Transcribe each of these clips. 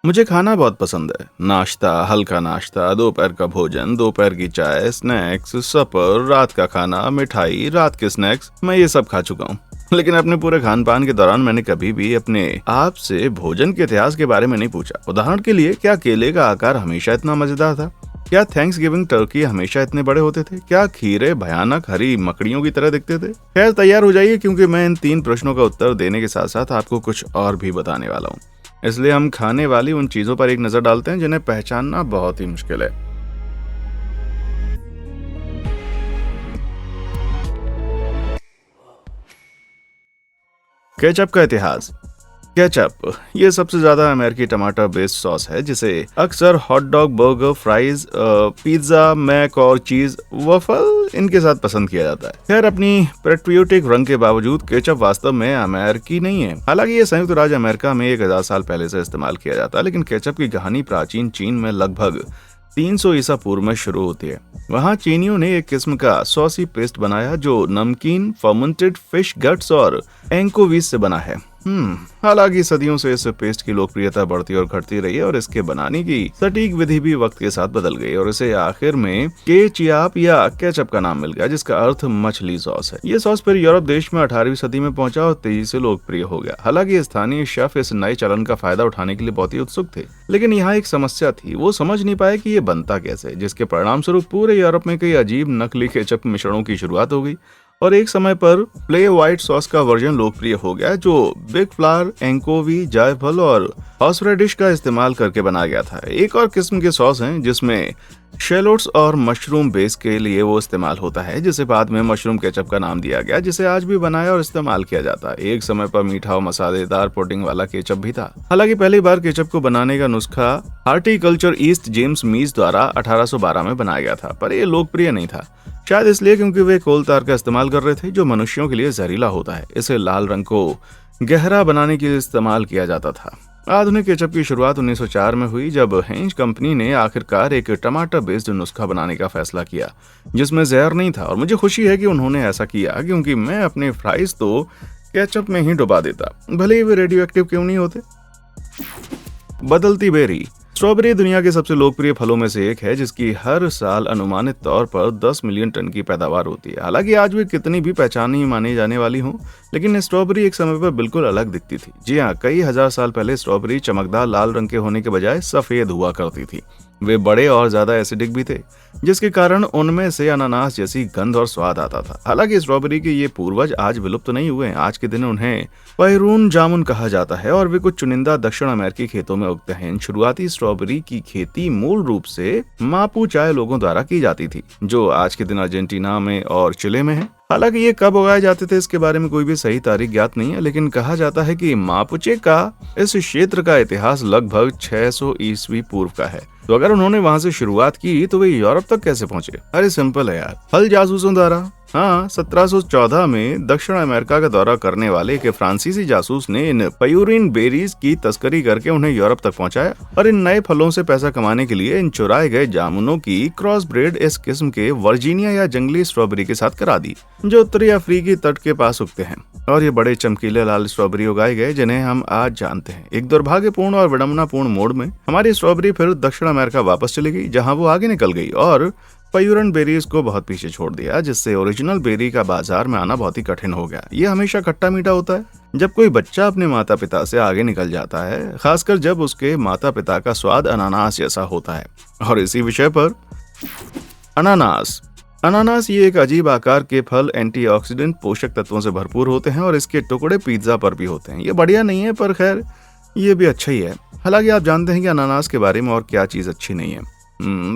मुझे खाना बहुत पसंद है। नाश्ता, हल्का नाश्ता, दोपहर का भोजन, दोपहर की चाय, स्नैक्स, सपर, रात का खाना, मिठाई, रात के स्नैक्स, मैं ये सब खा चुका हूँ। लेकिन अपने पूरे खान पान के दौरान मैंने कभी भी अपने आप से भोजन के इतिहास के बारे में नहीं पूछा। उदाहरण के लिए, क्या केले का आकार हमेशा इतना मजेदार था? क्या थैंक्स गिविंग टर्की हमेशा इतने बड़े होते थे? क्या खीरे भयानक हरी मकड़ियों की तरह दिखते थे? खैर, तैयार हो जाइए, क्योंकि मैं इन 3 प्रश्नों का उत्तर देने के साथ साथ आपको कुछ और भी बताने वाला हूँ। इसलिए हम खाने वाली उन चीजों पर एक नजर डालते हैं जिन्हें पहचानना बहुत ही मुश्किल है। केचप का इतिहास। केचप ये सबसे ज्यादा अमेरिकी टमाटर बेस्ड सॉस है, जिसे अक्सर hot dog, burger, fries, pizza, mac और चीज वफल इनके साथ पसंद किया जाता है। खैर, अपनी पेट्रियोटिक रंग के बावजूद केचप वास्तव में अमेरिकी नहीं है। हालांकि ये संयुक्त राज्य अमेरिका में 1000 साल पहले से इस्तेमाल किया जाता है, लेकिन केचप की कहानी प्राचीन चीन में लगभग 300 ईसा पूर्व में शुरू होती है। वहाँ चीनियों ने एक किस्म का सॉसी पेस्ट बनाया जो नमकीन, फर्मेंटेड फिश गट्स और एंकोवीज से बना है। हालांकि सदियों से इस पेस्ट की लोकप्रियता बढ़ती और घटती रही है और इसके बनाने की सटीक विधि भी वक्त के साथ बदल गई और इसे आखिर में केचियाप या केचप का नाम मिल गया, जिसका अर्थ मछली सॉस है। ये सॉस फिर यूरोप देश में 18वीं सदी में पहुंचा और तेजी से लोकप्रिय हो गया। हालांकि स्थानीय शेफ इस नए चलन का फायदा उठाने के लिए बहुत ही उत्सुक थे, लेकिन यहाँ एक समस्या थी। वो समझ नहीं पाए कि ये बनता कैसे, जिसके परिणाम स्वरूप पूरे यूरोप में कई अजीब नकली केचप मिश्रणों की शुरुआत हो गई और एक समय पर प्ले व्हाइट सॉस का वर्जन लोकप्रिय हो गया, जो बिग फ्लावर, एंकोवी, जायफल और हॉर्सरेडिश का इस्तेमाल करके बनाया गया था। एक और किस्म के सॉस हैं जिसमें शैलोट्स और मशरूम बेस के लिए वो इस्तेमाल होता है, जिसे बाद में मशरूम केचप का नाम दिया गया, जिसे आज भी बनाया और इस्तेमाल किया जाता है। एक समय पर मीठा और मसालेदार पुडिंग वाला केचप भी था। हालांकि पहली बार केचप को बनाने का नुस्खा हार्टिकल्चर ईस्ट जेम्स मीज द्वारा 1812 में बनाया गया था, पर यह लोकप्रिय नहीं था। शायद इसलिए क्योंकि वे कोल तार का इस्तेमाल कर रहे थे, जो मनुष्यों के लिए जहरीला होता है। इसे लाल रंग को गहरा बनाने के लिए इस्तेमाल किया जाता था। आधुनिक केचप की शुरुआत 1904 में हुई, जब हेंज कंपनी ने आखिरकार एक टमाटर बेस्ड नुस्खा बनाने का फैसला किया जिसमें जहर नहीं था। और मुझे खुशी है कि उन्होंने ऐसा किया, क्योंकि मैं अपने फ्राइज तो केचप में ही डुबा देता, भले ही वे रेडियो एक्टिव क्यों नहीं होते। बदलती बेरी। स्ट्रॉबेरी दुनिया के सबसे लोकप्रिय फलों में से एक है, जिसकी हर साल अनुमानित तौर पर 10 मिलियन टन की पैदावार होती है। हालांकि आज भी कितनी भी पहचानी मानी जाने वाली हो, लेकिन स्ट्रॉबेरी एक समय पर बिल्कुल अलग दिखती थी। जी हाँ, कई हजार साल पहले स्ट्रॉबेरी चमकदार लाल रंग के होने के बजाय सफेद हुआ करती थी। वे बड़े और ज्यादा एसिडिक भी थे, जिसके कारण उनमें से अनानास जैसी गंध और स्वाद आता था। हालांकि स्ट्रॉबेरी के ये पूर्वज आज विलुप्त नहीं हुए हैं। आज के दिन उन्हें पैरून जामुन कहा जाता है और वे कुछ चुनिंदा दक्षिण अमेरिकी खेतों में उगते हैं। शुरुआती स्ट्रॉबेरी की खेती मूल रूप से मापुचाए लोगों द्वारा की जाती थी, जो आज के दिन अर्जेंटीना में और चिले में है। हालांकि ये कब उगाए जाते थे इसके बारे में कोई भी सही तारीख ज्ञात नहीं है, लेकिन कहा जाता है कि मापुचे का इस क्षेत्र का इतिहास लगभग 600 ईस्वी पूर्व का है। तो अगर उन्होंने वहां से शुरुआत की तो वे यूरोप तक कैसे पहुंचे? अरे सिंपल है यार, फल जासूसों द्वारा। हाँ, 1714 में दक्षिण अमेरिका का दौरा करने वाले एक फ्रांसीसी जासूस ने इन प्यूरिन बेरीज की तस्करी करके उन्हें यूरोप तक पहुंचाया और इन नए फलों से पैसा कमाने के लिए इन चुराए गए जामुनों की क्रॉस ब्रेड इस किस्म के वर्जीनिया या जंगली स्ट्रॉबेरी के साथ करा दी, जो उत्तरी अफ्रीकी तट के पास उगते हैं। और ये बड़े चमकीले लाल स्ट्रॉबेरी उगाए गए जिन्हें हम आज जानते हैं। एक दुर्भाग्यपूर्ण और विडंबनापूर्ण मोड़ में हमारी स्ट्रॉबेरी फिर दक्षिण अमेरिका वापस चली गई, जहाँ वो आगे निकल गई और प्यूरन बेरीज को बहुत पीछे छोड़ दिया, जिससे ओरिजिनल बेरी का बाजार में आना बहुत ही कठिन हो गया। ये हमेशा खट्टा मीठा होता है जब कोई बच्चा अपने माता पिता से आगे निकल जाता है, खासकर जब उसके माता पिता का स्वाद अनानास जैसा होता है। और इसी विषय पर अनानास ये एक अजीब आकार के फल एंटीऑक्सीडेंट पोषक तत्वों से भरपूर होते हैं और इसके टुकड़े पिज्जा पर भी होते हैं। ये बढ़िया नहीं है, पर खैर ये भी अच्छा ही है। हालांकि आप जानते हैं कि अनानास के बारे में और क्या चीज अच्छी नहीं है।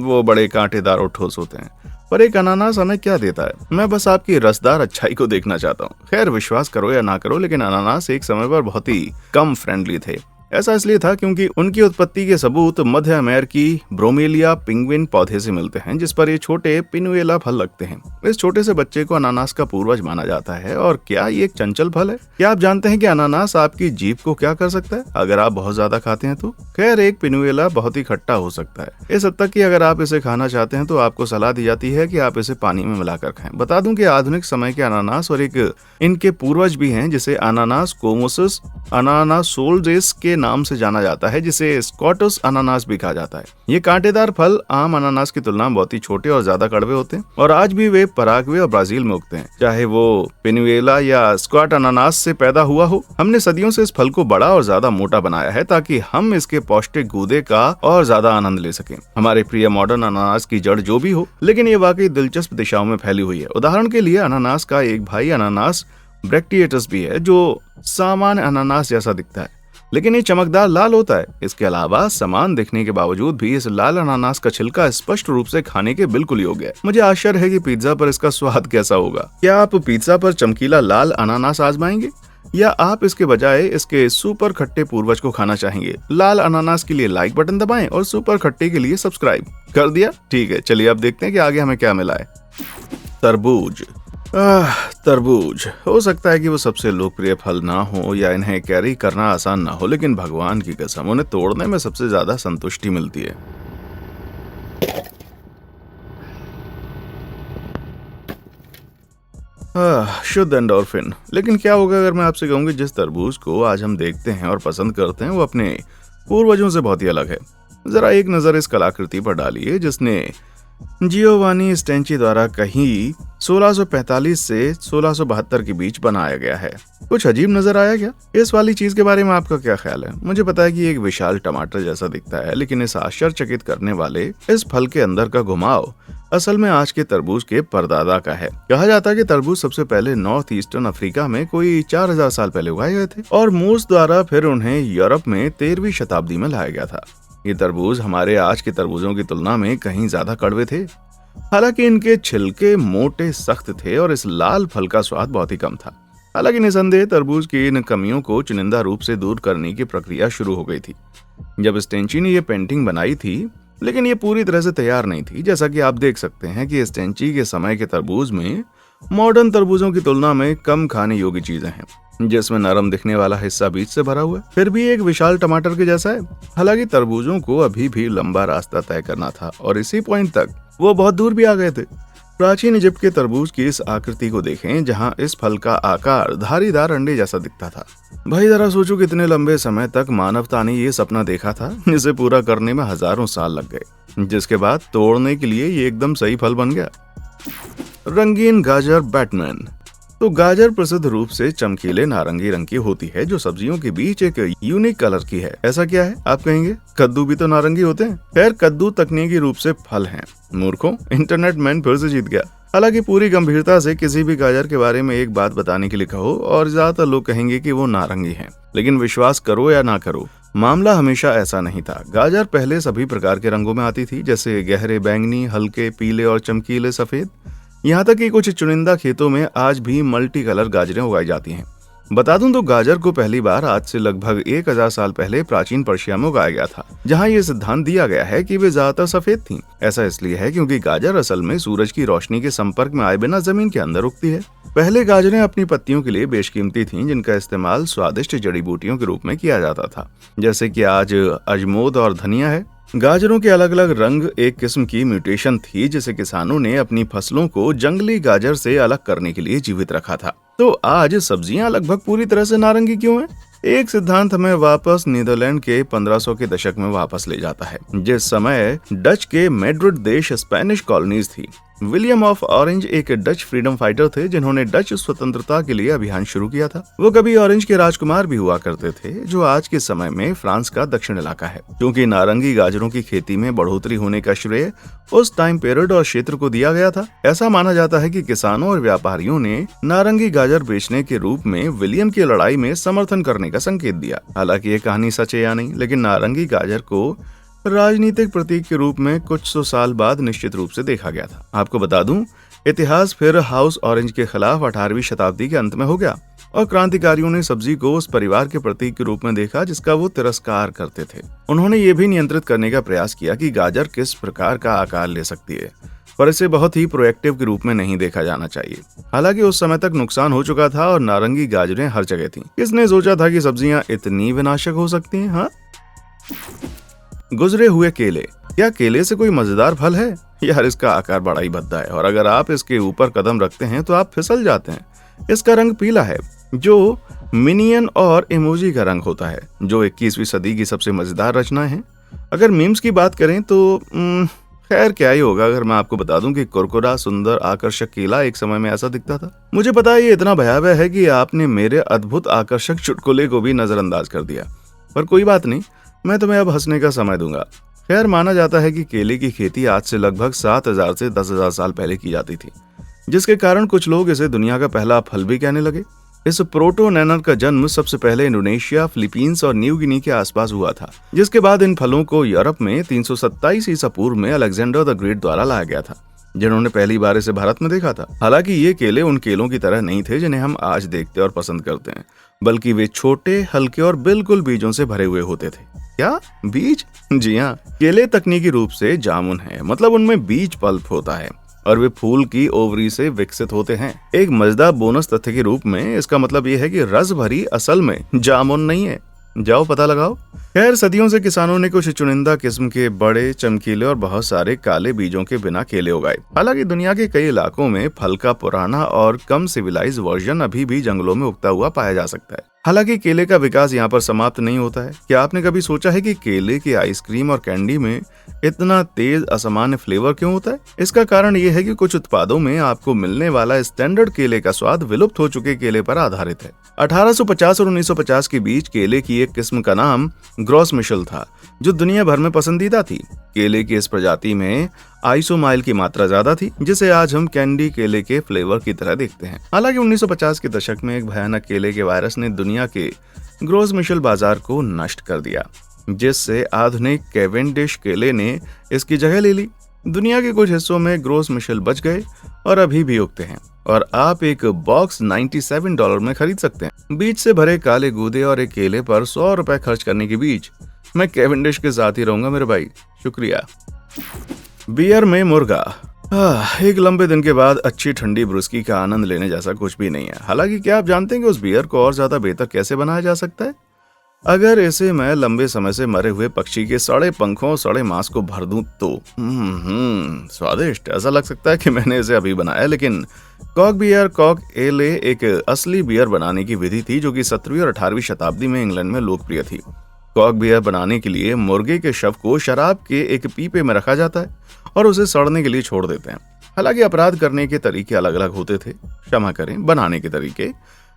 वो बड़े कांटेदार और ठोस होते हैं, पर एक अनानास हमें क्या देता है? मैं बस आपकी रसदार अच्छाई को देखना चाहता हूँ। खैर, विश्वास करो या ना करो, लेकिन अनानास एक समय पर बहुत ही कम फ्रेंडली थे। ऐसा इसलिए था क्योंकि उनकी उत्पत्ति के सबूत मध्य अमेरिकी ब्रोमेलिया पिंगविन पौधे से मिलते हैं, जिस पर ये छोटे पिनुएला फल लगते हैं। इस छोटे से बच्चे को अनानास का पूर्वज माना जाता है। और क्या ये एक चंचल फल है? क्या आप जानते हैं कि अनानास आपकी जीभ को क्या कर सकता है अगर आप बहुत ज्यादा खाते हैं तो? खैर, एक पिनुएला बहुत ही खट्टा हो सकता है, इस हद तक कि अगर आप इसे खाना चाहते हैं तो आपको सलाह दी जाती है कि आप इसे पानी में मिलाकर खाएं। बता दूं कि आधुनिक समय के अनानास और एक इनके पूर्वज भी हैं, जिसे अनानास कोमोसिस अनानासोल्डेस के नाम से जाना जाता है, जिसे स्कॉटिश अनानास भी कहा जाता है। ये कांटेदार फल आम अनानास की तुलना में बहुत ही छोटे और ज्यादा कड़वे होते हैं और आज भी वे पराग्वे और ब्राजील में उगते हैं, चाहे वो पेनुएला या स्क्वाट अनानास से पैदा हुआ हो। हमने सदियों से इस फल को बड़ा और ज्यादा मोटा बनाया है ताकि हम इसके पौष्टिक गूदे का और ज्यादा आनंद ले सकें। हमारे प्रिय मॉडर्न अनानास की जड़ जो भी हो, लेकिन ये वाकई दिलचस्प दिशाओं में फैली हुई है। उदाहरण के लिए अनानास का एक भाई अनानास ब्रैक्टिएटस भी है, जो सामान्य अनानास जैसा दिखता है, लेकिन ये चमकदार लाल होता है। इसके अलावा समान दिखने के बावजूद भी इस लाल अनानास का छिलका स्पष्ट रूप से खाने के बिल्कुल योग्य है। मुझे आश्चर्य है कि पिज्जा पर इसका स्वाद कैसा होगा। क्या आप पिज्जा पर चमकीला लाल अनानास आजमाएंगे या आप इसके बजाय इसके सुपर खट्टे पूर्वज को खाना चाहेंगे? लाल अनानास के लिए लाइक बटन दबाएं और सुपर खट्टे के लिए सब्सक्राइब कर दिया। ठीक है, चलिए अब देखते हैं कि आगे हमें क्या मिला है। तरबूज। तरबूज हो सकता है कि वो सबसे लोकप्रिय फल ना हो या इन्हें कैरी करना आसान ना हो, लेकिन भगवान की कसम उन्हें तोड़ने में सबसे ज्यादा संतुष्टि मिलती है। शुद्ध एंडोर्फिन। लेकिन क्या होगा अगर मैं आपसे कहूँ कि जिस तरबूज को आज हम देखते हैं और पसंद करते हैं वो अपने पूर्वजों से बहुत ही अलग है। जरा एक नजर इस कलाकृति पर डालिए, जिसने जियोवानी स्टेंची द्वारा कहीं 1645 से 1672 के बीच बनाया गया है। कुछ अजीब नजर आया क्या? इस वाली चीज के बारे में आपका क्या ख्याल है? मुझे पता है कि एक विशाल टमाटर जैसा दिखता है, लेकिन इस आश्चर्यचकित करने वाले इस फल के अंदर का घुमाव असल में आज के तरबूज के परदादा का है। कहा जाता है कि तरबूज सबसे पहले नॉर्थ ईस्टर्न अफ्रीका में कोई 4000 साल पहले उगाए गए थे और मूस द्वारा फिर उन्हें यूरोप में 13वीं शताब्दी में लाया गया था। ये तरबूज हमारे आज के तरबूजों की तुलना में कहीं ज्यादा कड़वे थे। हालांकि इनके छिलके मोटे सख्त थे और इस लाल फल का स्वाद बहुत ही कम था। हालांकि निसंदेह तरबूज की इन कमियों को चुनिंदा रूप से दूर करने की प्रक्रिया शुरू हो गई थी जब स्टेंची ने ये पेंटिंग बनाई थी, लेकिन ये पूरी तरह से तैयार नहीं थी। जैसा कि आप देख सकते हैं कि स्टेंची के समय के तरबूज में मॉडर्न तरबूजों की तुलना में कम खाने योग्य चीजें हैं, जिसमें नरम दिखने वाला हिस्सा बीच से भरा हुआ है, फिर भी एक विशाल टमाटर के जैसा है। हालांकि तरबूजों को अभी भी लंबा रास्ता तय करना था और इसी पॉइंट तक वो बहुत दूर भी आ गए थे। प्राचीन इजिप्ट के तरबूज की इस आकृति को देखें, जहां इस फल का आकार धारीदार अंडे जैसा दिखता था। भाई जरा सोचो कितने लंबे समय तक मानवता ने ये सपना देखा था, जिसे पूरा करने में हजारों साल लग गए, जिसके बाद तोड़ने के लिए ये एकदम सही फल बन गया। रंगीन गाजर बैटमैन। तो गाजर प्रसिद्ध रूप से चमकीले नारंगी रंग की होती है, जो सब्जियों के बीच एक यूनिक कलर की है। ऐसा क्या है आप कहेंगे? कद्दू भी तो नारंगी होते हैं। खैर, कद्दू तकनीकी रूप से फल हैं। मूर्खों, इंटरनेट मैन फिर से जीत गया। हालांकि पूरी गंभीरता से किसी भी गाजर के बारे में एक बात बताने के लिए कहो और ज्यादातर लोग कहेंगे कि वो नारंगी हैं। लेकिन विश्वास करो या ना करो, मामला हमेशा ऐसा नहीं था। गाजर पहले सभी प्रकार के रंगों में आती थी, जैसे गहरे बैंगनी, हल्के पीले और चमकीले सफेद। यहाँ तक कि कुछ चुनिंदा खेतों में आज भी मल्टी कलर गाजरें उगाई जाती हैं। बता दूं तो गाजर को पहली बार आज से लगभग 1000 साल पहले प्राचीन पर्शिया में उगाया गया था, जहां ये सिद्धांत दिया गया है कि वे ज्यादातर सफेद थीं। ऐसा इसलिए है क्योंकि गाजर असल में सूरज की रोशनी के संपर्क में आए बिना जमीन के अंदर उगती है। पहले गाजरें अपनी पत्तियों के लिए बेशकीमती थीं, जिनका इस्तेमाल स्वादिष्ट जड़ी बूटियों के रूप में किया जाता था, जैसे कि आज अजमोद और धनिया है। गाजरों के अलग अलग रंग एक किस्म की म्यूटेशन थी, जिसे किसानों ने अपनी फसलों को जंगली गाजर से अलग करने के लिए जीवित रखा था। तो आज सब्जियां लगभग पूरी तरह से नारंगी क्यों हैं? एक सिद्धांत हमें वापस नीदरलैंड के 1500 के दशक में वापस ले जाता है, जिस समय डच के मैड्रिड देश स्पेनिश कॉलोनीज थी। विलियम ऑफ ऑरेंज एक डच फ्रीडम फाइटर थे, जिन्होंने डच स्वतंत्रता के लिए अभियान शुरू किया था। वो कभी ऑरेंज के राजकुमार भी हुआ करते थे, जो आज के समय में फ्रांस का दक्षिण इलाका है। क्योंकि नारंगी गाजरों की खेती में बढ़ोतरी होने का श्रेय उस टाइम पीरियड और क्षेत्र को दिया गया था। ऐसा माना जाता है कि किसानों और व्यापारियों ने नारंगी गाजर बेचने के रूप में विलियम की लड़ाई में समर्थन करने का संकेत दिया। हालांकि ये कहानी सच है या नहीं, लेकिन नारंगी गाजर को राजनीतिक प्रतीक के रूप में कुछ 100 साल बाद निश्चित रूप से देखा गया था। आपको बता दूं, इतिहास फिर हाउस ऑरेंज के खिलाफ 18वीं शताब्दी के अंत में हो गया और क्रांतिकारियों ने सब्जी को उस परिवार के प्रतीक के रूप में देखा जिसका वो तिरस्कार करते थे। उन्होंने ये भी नियंत्रित करने का प्रयास किया कि गाजर किस प्रकार का आकार ले सकती है, पर इसे बहुत ही प्रोएक्टिव के रूप में नहीं देखा जाना चाहिए। हालांकि उस समय तक नुकसान हो चुका था और नारंगी गाजरें हर जगह थीं। किसने सोचा था कि सब्जियां इतनी विनाशक हो सकती हैं? हाँ, गुजरे हुए केले। क्या केले से कोई मजेदार फल है? यार, इसका आकार बड़ा ही भद्दा है और अगर आप इसके ऊपर कदम रखते हैं तो आप फिसल जाते हैं। इसका रंग पीला है, जो मिनियन और इमोजी का रंग होता है, जो 21वीं सदी की सबसे मजेदार रचना है। अगर मीम्स की बात करें तो खैर क्या ही होगा अगर मैं आपको बता दूं कि कुरकुरा सुंदर आकर्षक केला एक समय में ऐसा दिखता था। मुझे पता है ये इतना भयावह है कि आपने मेरे अद्भुत आकर्षक चुटकुले को भी नजरअंदाज कर दिया, पर कोई बात नहीं, मैं तुम्हें अब हंसने का समय दूंगा। खैर माना जाता है कि केले की खेती आज से लगभग 7,000 से 10,000 साल पहले की जाती थी, जिसके कारण कुछ लोग इसे दुनिया का पहला फल भी कहने लगे। इस प्रोटोनेनर का जन्म सबसे पहले इंडोनेशिया, फिलीपींस और न्यू गिनी के आसपास हुआ था, जिसके बाद इन फलों को यूरोप में 327 ईसा पूर्व में अलेक्जेंडर द ग्रेट द्वारा लाया गया था, जिन्होंने पहली बार इसे भारत में देखा था। हालांकि ये केले उन केलों की तरह नहीं थे जिन्हें हम आज देखते और पसंद करते हैं, बल्कि वे छोटे, हल्के और बिल्कुल बीजों से भरे हुए होते थे। क्या बीज? जी हाँ, केले तकनीकी रूप से जामुन है, मतलब उनमें बीज पल्प होता है और वे फूल की ओवरी से विकसित होते हैं। एक मजेदार बोनस तथ्य के रूप में इसका मतलब यह है कि रस भरी असल में जामुन नहीं है। जाओ पता लगाओ। खैर सदियों से किसानों ने कुछ चुनिंदा किस्म के बड़े, चमकीले और बहुत सारे काले बीजों के बिना केले उगाए। हालांकि दुनिया के कई इलाकों में फल का पुराना और कम सिविलाइज वर्जन अभी भी जंगलों में उगता हुआ पाया जा सकता है। हालांकि केले का विकास यहाँ पर समाप्त नहीं होता है। क्या आपने कभी सोचा है कि केले की आइसक्रीम और कैंडी में इतना तेज असामान्य फ्लेवर क्यों होता है? इसका कारण ये है कि कुछ उत्पादों में आपको मिलने वाला स्टैंडर्ड केले का स्वाद विलुप्त हो चुके केले पर आधारित है। 1850 और 1950 के बीच केले की एक किस्म का नाम ग्रॉस मिशेल था, जो दुनिया भर में पसंदीदा थी। केले की इस प्रजाति में आइसोमाइल की मात्रा ज्यादा थी, जिसे आज हम कैंडी केले के फ्लेवर की तरह देखते हैं। हालांकि 1950 के दशक में एक भयानक केले के वायरस ने दुनिया के ग्रोस मिशेल बाजार को नष्ट कर दिया, जिससे आधुनिक कैवेंडिश केले ने इसकी जगह ले ली। दुनिया के कुछ हिस्सों में ग्रोस मिशेल बच गए और अभी भी उगते हैं, और आप एक बॉक्स $97 में खरीद सकते हैं। बीज से भरे काले गूदे और एक केले पर 100 रुपए खर्च करने के बीच मैं कैवेंडिश के साथ ही रहूंगा मेरे भाई, शुक्रिया। बियर में मुर्गा। एक लंबे दिन के बाद अच्छी ठंडी ब्रुस्की का आनंद लेने जैसा कुछ भी नहीं है। हालांकि क्या आप जानते हैं कि उस बियर को और ज्यादा बेहतर कैसे बनाया जा सकता है? अगर इसे मैं लंबे समय से मरे हुए पक्षी के सड़े पंखों और सड़े मांस को भर दूं तो स्वादिष्ट। ऐसा लग सकता है कि मैंने इसे अभी बनाया, लेकिन कॉक बियर, कॉक एले एक असली बियर बनाने की विधि थी जो कि 17वीं और 18वीं शताब्दी में इंग्लैंड में लोकप्रिय थी। कॉक बियर बनाने के लिए मुर्गे के शव को शराब के एक पीपे में रखा जाता है और उसे सड़ने के लिए छोड़ देते हैं। हालांकि अपराध करने के तरीके अलग अलग होते थे, क्षमा करें, बनाने के तरीके,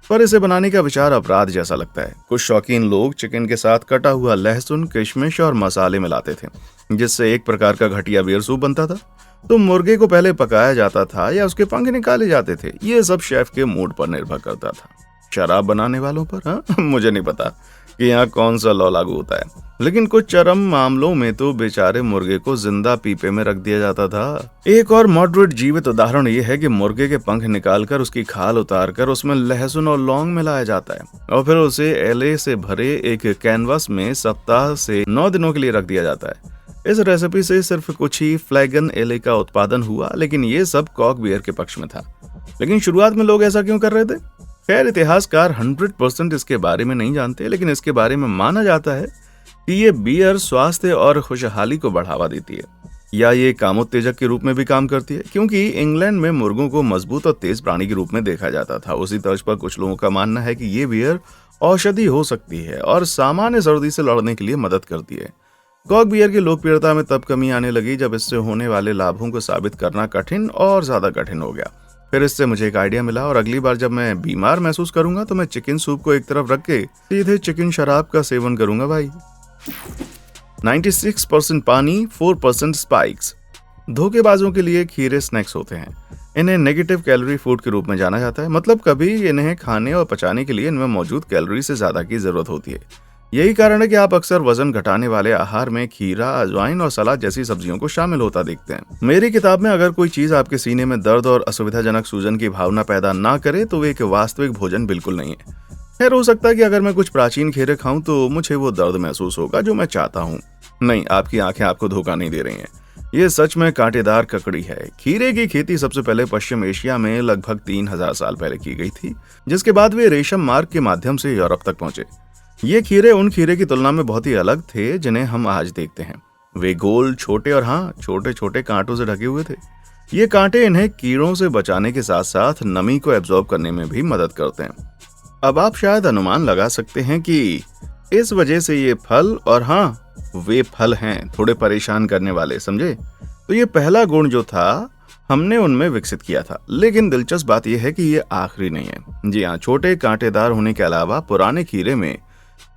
पर इसे बनाने का विचार अपराध जैसा लगता है। कुछ शौकीन लोग चिकन के साथ कटा हुआ लहसुन, किशमिश और मसाले मिलाते थे, जिससे एक प्रकार का घटिया बियर सूप बनता था। तो मुर्गे को पहले पकाया जाता था या उसके पंख निकाले जाते थे। ये सब शेफ के मूड पर निर्भर करता था। शराब बनाने वालों पर मुझे नहीं पता कि यहाँ कौन सा लॉ लागू होता है, लेकिन कुछ चरम मामलों में तो बेचारे मुर्गे को जिंदा पीपे में रख दिया जाता था। एक और मॉडरेट जीवित उदाहरण ये है कि मुर्गे के पंख निकालकर उसकी खाल उतारकर उसमें लहसुन और लौंग मिलाया जाता है और फिर उसे एले से भरे एक कैनवास में सप्ताह से 9 दिनों के लिए रख दिया जाता है। इस रेसिपी से सिर्फ कुछ ही फ्लैगन एले का उत्पादन हुआ, लेकिन ये सब कॉक बियर के पक्ष में था। लेकिन शुरुआत में लोग ऐसा क्यों कर रहे थे? खैर इतिहासकार 100% इसके बारे में नहीं जानते, लेकिन इसके बारे में माना जाता है कि ये बियर स्वास्थ्य और खुशहाली को बढ़ावा देती है, या ये कामोत्तेजक के रूप में भी काम करती है, क्योंकि इंग्लैंड में मुर्गों को मजबूत और तेज प्राणी के रूप में देखा जाता था। उसी तर्ज पर कुछ लोगों का मानना है कि ये बियर औषधि हो सकती है और सामान्य सर्दी से लड़ने के लिए मदद करती है। कॉक बियर की लोकप्रियता में तब कमी आने लगी जब इससे होने वाले लाभों को साबित करना कठिन और ज्यादा कठिन हो गया। फिर इससे मुझे एक आइडिया मिला और अगली बार जब मैं बीमार महसूस करूंगा तो मैं चिकन सूप को एक तरफ रख के सीधे चिकन शराब का सेवन करूंगा भाई। 96% पानी, 4% स्पाइक्स। धोखेबाजों के लिए खीरे स्नैक्स होते हैं। इन्हें नेगेटिव कैलोरी फूड के रूप में जाना जाता है, मतलब कभी इन्हें खाने और पचाने के लिए इनमें मौजूद कैलोरी से ज्यादा की जरूरत होती है। यही कारण है कि आप अक्सर वजन घटाने वाले आहार में खीरा, अजवाइन और सलाद जैसी सब्जियों को शामिल होता देखते हैं। मेरी किताब में अगर कोई चीज आपके सीने में दर्द और असुविधाजनक सूजन की भावना पैदा ना करे तो वे एक वास्तविक भोजन बिल्कुल नहीं है। खैर हो सकता है कि अगर मैं कुछ प्राचीन खीरे खाऊं तो मुझे वो दर्द महसूस होगा जो मैं चाहता हूं। नहीं, आपकी आंखें आपको धोखा नहीं दे रही हैं। ये सच में कांटेदार ककड़ी है। खीरे की खेती सबसे पहले पश्चिम एशिया में लगभग 3000 साल पहले की गई थी, जिसके बाद वे रेशम मार्ग के माध्यम से यूरोप तक पहुंचे। ये खीरे उन खीरे की तुलना में बहुत ही अलग थे जिन्हें हम आज देखते हैं। वे गोल, छोटे और छोटे छोटे कांटों से ढके हुए थे। ये कांटे इन्हें कीड़ों से बचाने के साथ साथ नमी को एब्जॉर्ब करने में भी मदद करते हैं। अब आप शायद अनुमान लगा सकते हैं कि इस वजह से ये फल, और हाँ, वे फल हैं थोड़े परेशान करने वाले, समझे? तो ये पहला गुण जो था हमने उनमें विकसित किया था। लेकिन दिलचस्प बात यह है कि ये आखिरी नहीं है। जी हाँ, छोटे कांटेदार होने के अलावा पुराने खीरे में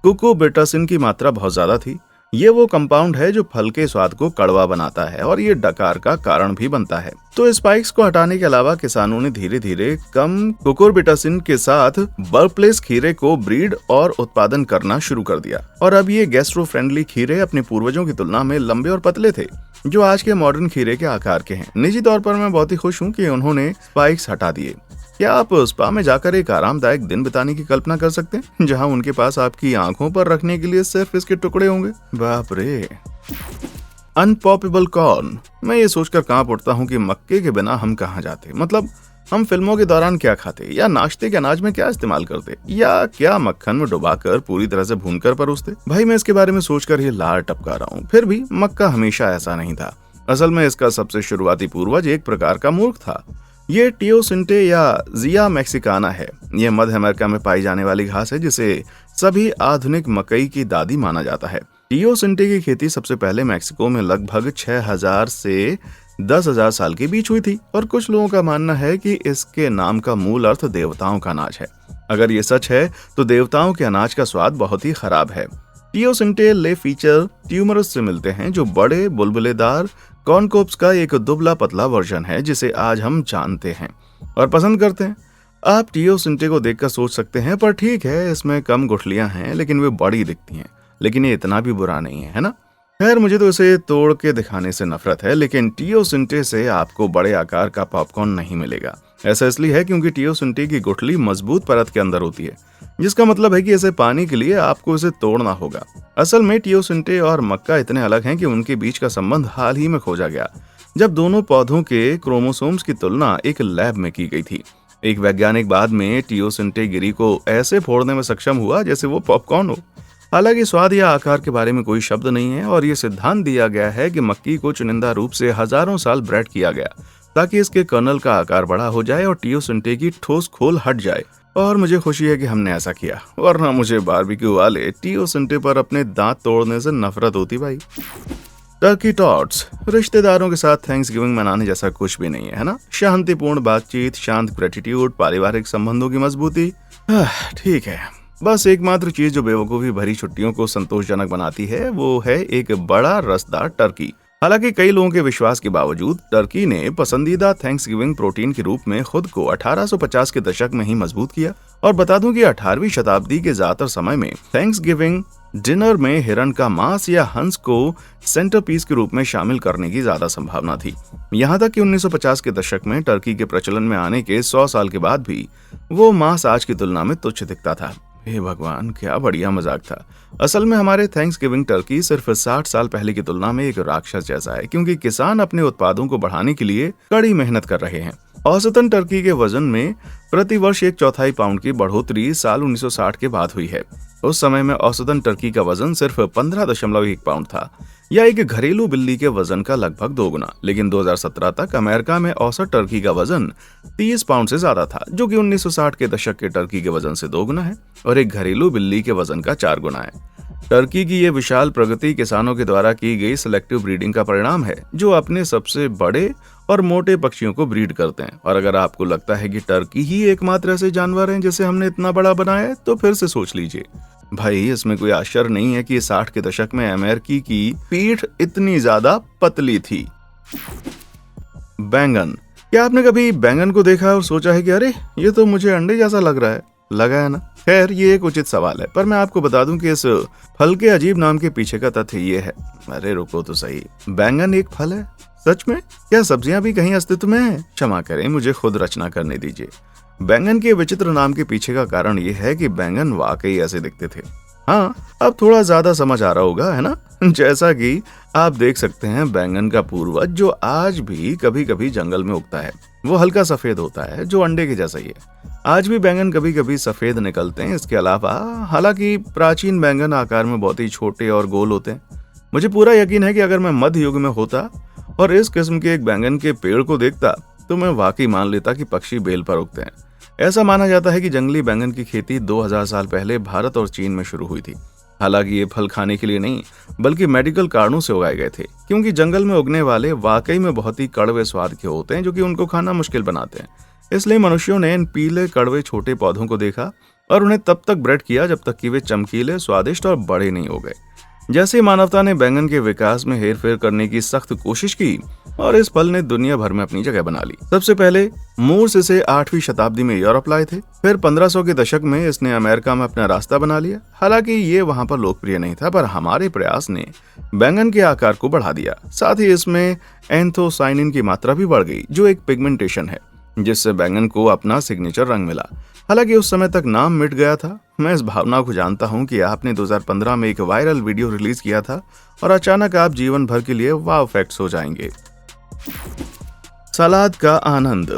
कुकुबिटासिन की मात्रा बहुत ज्यादा थी। ये वो कंपाउंड है जो फल के स्वाद को कड़वा बनाता है और ये डकार का कारण भी बनता है। तो स्पाइक्स को हटाने के अलावा किसानों ने धीरे धीरे कम कुकुबिटासिन के साथ बर्कप्लेस खीरे को ब्रीड और उत्पादन करना शुरू कर दिया, और अब ये गैस्ट्रो फ्रेंडली खीरे अपने पूर्वजों की तुलना में लंबे और पतले थे, जो आज के मॉडर्न खीरे के आकार के हैं। निजी तौर पर मैं बहुत ही खुश हूँ कि उन्होंने स्पाइक्स हटा दिए। क्या आप स्पा में जाकर एक आरामदायक दिन बिताने की कल्पना कर सकते हैं, जहां उनके पास आपकी आंखों पर रखने के लिए सिर्फ इसके टुकड़े होंगे? बाप रे। अनपॉपेबल कॉर्न। मैं ये सोचकर कांप उठता हूँ कि मक्के के बिना हम कहाँ जाते। मतलब हम फिल्मों के दौरान क्या खाते, या नाश्ते के अनाज में क्या इस्तेमाल करते, या क्या मक्खन में डुबाकर पूरी तरह से भूनकर परोसते। भाई मैं इसके बारे में सोचकर ये लार टपका रहा हूँ। फिर भी मक्का हमेशा ऐसा नहीं था। असल में इसका सबसे शुरुआती पूर्वज एक प्रकार का मूर्ख था। ये टियोसिंटे या जिया मैक्सिकाना है। यह मध्य अमेरिका में पाई जाने वाली घास है जिसे सभी आधुनिक मकई की दादी माना जाता है। टियोसिंटे की खेती सबसे पहले मैक्सिको में लगभग 6000 से 10,000 साल के बीच हुई थी, और कुछ लोगों का मानना है कि इसके नाम का मूल अर्थ देवताओं का अनाज है। अगर ये सच है तो देवताओं के अनाज का स्वाद बहुत ही खराब है। टियोसिंटे ले फीचर ट्यूमरस से मिलते हैं, जो बड़े बुलबुलेदार कॉर्नकोप्स का एक दुबला पतला वर्जन है जिसे आज हम जानते हैं और पसंद करते हैं। आप टियोसिंटे को देखकर सोच सकते हैं, पर ठीक है, इसमें कम गुठलियां हैं लेकिन वे बड़ी दिखती हैं। लेकिन ये इतना भी बुरा नहीं है ना? खैर, मुझे तो इसे तोड़ के दिखाने से नफरत है, लेकिन टियोसिंटे से आपको बड़े आकार का पॉपकॉर्न नहीं मिलेगा। ऐसा इसलिए है क्योंकि टियोसिंटे की गुठली मजबूत परत के अंदर होती है, जिसका मतलब है कि इसे पाने के लिए आपको इसे तोड़ना होगा। असल में टियोसिंटे और मक्का इतने अलग हैं कि उनके बीच का संबंध हाल ही में खोजा गया, जब दोनों पौधों के क्रोमोसोम्स की तुलना एक लैब में की गई थी। एक वैज्ञानिक बाद में टियोसिंटे गिरी को ऐसे फोड़ने में सक्षम हुआ जैसे वो पॉपकॉर्न हो। हालांकि स्वाद या आकार के बारे में कोई शब्द नहीं है, और ये सिद्धांत दिया गया है कि मक्की को चुनिंदा रूप से हजारों साल ब्रेड किया गया ताकि इसके कर्नल का आकार बड़ा हो जाए और टियोसिंटे की ठोस खोल हट जाए। और मुझे खुशी है कि हमने ऐसा किया, वरना मुझे बारबेक्यू वाले टियोसिंटे पर अपने दांत तोड़ने से नफरत होती भाई। Turkey tots. रिश्तेदारों के साथ थैंक्सगिविंग मनाने जैसा कुछ भी नहीं है ना? शांतिपूर्ण बातचीत, शांत ग्रेटिट्यूड, पारिवारिक संबंधों की मजबूती। ठीक है, बस एकमात्र चीज जो बेवकूफी भरी छुट्टियों को संतोषजनक बनाती है वो है एक बड़ा रसदार टर्की। हालांकि कई लोगों के विश्वास के बावजूद टर्की ने पसंदीदा थैंक्सगिविंग प्रोटीन के रूप में खुद को 1850 के दशक में ही मजबूत किया। और बता दूं कि 18वीं शताब्दी के ज्यादातर समय में थैंक्सगिविंग डिनर में हिरण का मांस या हंस को सेंटरपीस के रूप में शामिल करने की ज्यादा संभावना थी। यहाँ तक कि 1950 के दशक में टर्की के प्रचलन में आने के 100 साल के बाद भी वो मांस आज की तुलना में तुच्छ दिखता था। हे भगवान, क्या बढ़िया मजाक था। असल में हमारे थैंक्सगिविंग टर्की सिर्फ 60 साल पहले की तुलना में एक राक्षस जैसा है, क्योंकि किसान अपने उत्पादों को बढ़ाने के लिए कड़ी मेहनत कर रहे हैं। औसतन टर्की के वजन में प्रति वर्ष 1/4 पाउंड की बढ़ोतरी साल 1960 के बाद हुई है। उस समय में औसतन टर्की का वजन सिर्फ 15.1 पाउंड था, या एक घरेलू बिल्ली के वजन का लगभग 2 गुना। लेकिन 2017 तक अमेरिका में औसत टर्की का वजन 30 पाउंड से ज्यादा था, जो कि 1960 के दशक के टर्की के वजन से 2 गुना है और एक घरेलू बिल्ली के वजन का 4 गुना है। टर्की की ये विशाल प्रगति किसानों के द्वारा की गई सिलेक्टिव ब्रीडिंग का परिणाम है, जो अपने सबसे बड़े और मोटे पक्षियों को ब्रीड करते हैं। और अगर आपको लगता है कि टर्की ही एकमात्र ऐसे जानवर हैं जिसे हमने इतना बड़ा बनाया है, तो फिर से सोच लीजिए। भाई, इसमें कोई आश्चर्य नहीं है कि 60 के दशक में अमेरिकी की पीठ इतनी ज्यादा पतली थी। बैंगन। क्या आपने कभी बैंगन को देखा और सोचा है कि अरे ये तो मुझे अंडे जैसा लग रहा है? लगा है ना? खैर, ये एक उचित सवाल है, पर मैं आपको बता दूं कि इस फल के अजीब नाम के पीछे का तथ्य ये है। अरे रुको तो सही, बैंगन एक फल है? सच में? क्या सब्जियां भी कहीं अस्तित्व में है? क्षमा करें, मुझे खुद रचना करने दीजिए। बैंगन के विचित्र नाम के पीछे का कारण ये है कि बैंगन वाकई ऐसे दिखते थे। हाँ, अब थोड़ा ज्यादा समझ आ रहा होगा, है ना? जैसा कि आप देख सकते हैं, बैंगन का पूर्वज जो आज भी कभी कभी जंगल में उगता है, वो हल्का सफेद होता है, जो अंडे के जैसा ही है। आज भी बैंगन कभी कभी सफेद निकलते हैं। इसके अलावा हालांकि प्राचीन बैंगन आकार में बहुत ही छोटे और गोल होते हैं। मुझे पूरा यकीन है कि अगर मैं मध्य युग में होता और इस किस्म के एक बैंगन के पेड़ को देखता, तो मैं वाकई मान लेता कि पक्षी बेल पर उगते हैं। ऐसा माना जाता है कि जंगली बैंगन की खेती 2000 साल पहले भारत और चीन में शुरू हुई थी। हालांकि ये फल खाने के लिए नहीं बल्कि मेडिकल कारणों से उगाए गए थे, क्योंकि जंगल में उगने वाले वाकई में बहुत ही कड़वे स्वाद के होते हैं जो कि उनको खाना मुश्किल बनाते हैं। इसलिए मनुष्यों ने इन पीले कड़वे छोटे पौधों को देखा और उन्हें तब तक ब्रेड किया जब तक कि वे चमकीले, स्वादिष्ट और बड़े नहीं हो गए। जैसे ही मानवता ने बैंगन के विकास में हेरफेर करने की सख्त कोशिश की और इस फल ने दुनिया भर में अपनी जगह बना ली। सबसे पहले मूर्स इसे 8वीं शताब्दी में यूरोप लाए थे, फिर 1500 के दशक में इसने अमेरिका में अपना रास्ता बना लिया। हालांकि ये वहां पर लोकप्रिय नहीं था, पर हमारे प्रयास ने बैंगन के आकार को बढ़ा दिया। साथ ही इसमें एंथोसाइनिन की मात्रा भी बढ़ गई, जो एक पिगमेंटेशन है जिससे बैंगन को अपना सिग्नेचर रंग मिला। हालांकि उस समय तक नाम मिट गया था। मैं इस भावना को जानता हूं कि आपने 2015 में एक वायरल वीडियो रिलीज किया था और अचानक आप जीवन भर के लिए वाव फैक्ट्स हो जाएंगे। सलाद का आनंद।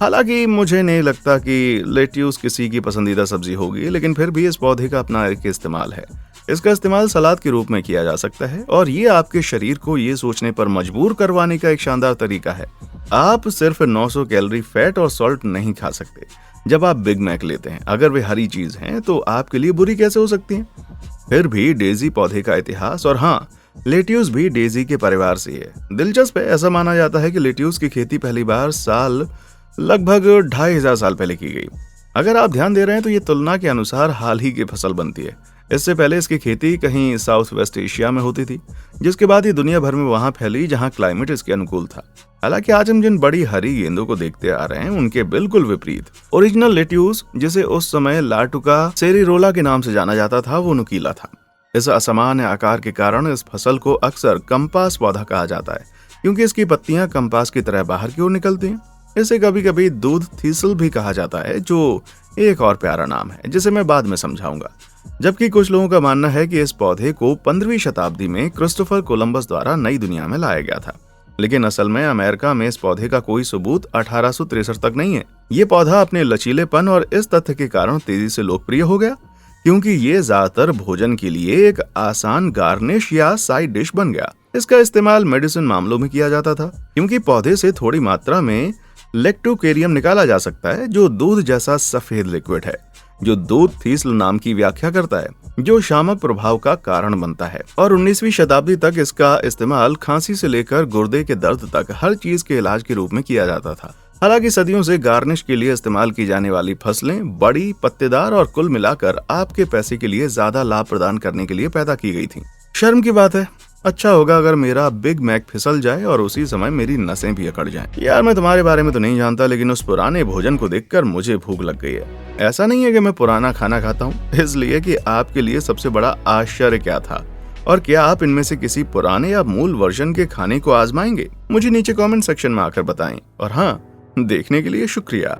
हालांकि मुझे नहीं लगता कि लेट्यूस किसी की पसंदीदा सब्जी होगी, लेकिन फिर भी इस पौधे का अपना एक इस्तेमाल है। इसका इस्तेमाल सलाद के रूप में किया जा सकता है और ये आपके शरीर को ये सोचने पर मजबूर करवाने का एक शानदार तरीका है। आप सिर्फ 900 कैलोरी फैट और सॉल्ट नहीं खा सकते जब आप बिग मैक लेते हैं। अगर वे हरी चीज हैं तो आपके लिए बुरी कैसे हो सकती हैं? फिर भी डेजी पौधे का इतिहास, और हाँ, लेट्यूस भी डेजी के परिवार से है। दिलचस्प है, ऐसा माना जाता है कि लेट्यूस की खेती पहली बार लगभग 2500 साल पहले की गई। अगर आप ध्यान दे रहे हैं तो ये तुलना के अनुसार हाल ही की फसल बनती है। इससे पहले इसकी खेती कहीं साउथ वेस्ट एशिया में होती थी, जिसके बाद ये दुनिया भर में वहां फैली जहां क्लाइमेट इसके अनुकूल था। हालांकि आज हम जिन बड़ी हरी गेंदों को देखते आ रहे हैं उनके बिल्कुल विपरीत। ओरिजिनल लेट्यूस, जिसे उस समय लाटुका सेरिरोला के नाम से जाना जाता था, वो नुकीला था। इस असामान्य आकार के कारण इस फसल को अक्सर कंपास पौधा कहा जाता है, क्योंकि इसकी पत्तियां कंपास की तरह बाहर की ओर निकलती हैं। इसे कभी कभी दूध थीसल भी कहा जाता है, जो एक और प्यारा नाम है जिसे मैं बाद में समझाऊंगा। जबकि कुछ लोगों का मानना है कि इस पौधे को 15वीं शताब्दी में क्रिस्टोफर कोलंबस द्वारा नई दुनिया में लाया गया था, लेकिन असल में अमेरिका में इस पौधे का कोई सबूत 1863 तक नहीं है। ये पौधा अपने लचीलेपन और इस तथ्य के कारण तेजी से लोकप्रिय हो गया, क्योंकि ये ज्यादातर भोजन के लिए एक आसान गार्निश या साइड डिश बन गया। इसका इस्तेमाल मेडिसिन मामलों में किया जाता था, क्योंकि पौधे से थोड़ी मात्रा में लेक्टोकेरियम निकाला जा सकता है, जो दूध जैसा सफेद लिक्विड है, जो दूध थीसल नाम की व्याख्या करता है, जो शामक प्रभाव का कारण बनता है। और 19वीं शताब्दी तक इसका इस्तेमाल खांसी से लेकर गुर्दे के दर्द तक हर चीज के इलाज के रूप में किया जाता था। हालांकि सदियों से गार्निश के लिए इस्तेमाल की जाने वाली फसलें बड़ी, पत्तेदार और कुल मिलाकर आपके पैसे के लिए ज्यादा लाभ प्रदान करने के लिए पैदा की गई थी। शर्म की बात है, अच्छा होगा अगर मेरा बिग मैक फिसल जाए और उसी समय मेरी नसें भी अकड़ जाएं। यार, मैं तुम्हारे बारे में तो नहीं जानता, लेकिन उस पुराने भोजन को देखकर मुझे भूख लग गई है। ऐसा नहीं है कि मैं पुराना खाना खाता हूँ, इसलिए कि आपके लिए सबसे बड़ा आश्चर्य क्या था और क्या आप इनमें से किसी पुराने या मूल वर्जन के खाने को आजमाएंगे? मुझे नीचे कमेंट सेक्शन में आकर बताएं। और हाँ, देखने के लिए शुक्रिया।